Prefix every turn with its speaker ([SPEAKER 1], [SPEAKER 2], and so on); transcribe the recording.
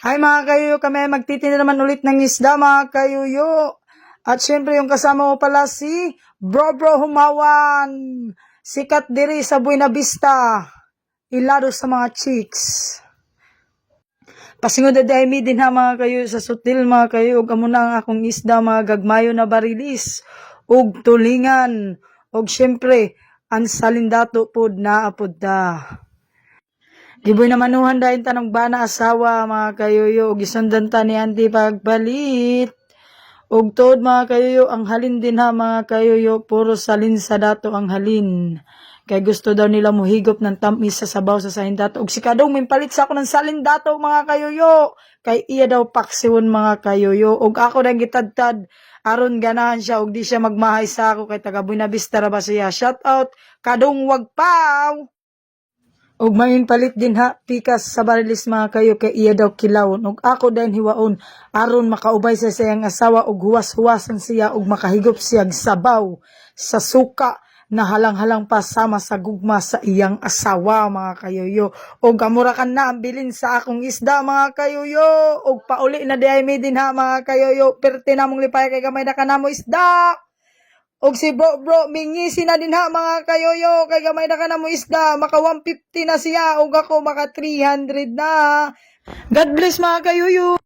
[SPEAKER 1] Hi mga kayuyo, kami magtitinda naman ulit ng isda mga kayuyo. At syempre yung kasama mo pala si Bro Humawan. Sikat diri sa Buena Vista. Ilado sa mga chicks. Pasingod na dahil din ha mga kayuyo sa sutil mga kayuyo. Ug amo na ang akong isda mga gagmayo na barilis. Ug tulingan. Ug syempre, ang salindato pod na apod da. Giboy na manuhan dahil tanong bana asawa mga kayuyo. Og isundan ta ni Auntie pagbalit. Og tod mga kayuyo, ang halin din ha mga kayuyo. Puro salin sa dato ang halin. Kay gusto daw nila muhigop ng tamis sa sabaw sa salindato. Og si Kadong mimpalit sa ako ng salindato mga kayuyo. Kay iya daw paksiwon mga kayuyo. Og ako nang gitadtad. Aron ganahan siya og di siya magmahay sa ako kay taga Buena Vista ra ba siya. Shout out Kadong Wagpaw. Og main palit din ha, pikas sa barilis mga kayo kay iya daw kilawon. Og ako din hiwaon, aron makaubay sa siyang asawa og huwas-huwasan siya og makahigop siya sabaw sa suka na halang-halang pa sama sa gugma sa iyang asawa mga kayoyo. Og kamura kan na ang bilin sa akong isda mga kayoyo. Og pauli na diay mi din ha mga kayoyo. Perte namong lipay kay gamay na kanamo isda. Og si bro, mingisi na din ha mga kayoyo. Kay gamay na ka na mo isda. Maka 150 na siya. Og ako maka 300 na. God bless mga kayoyo.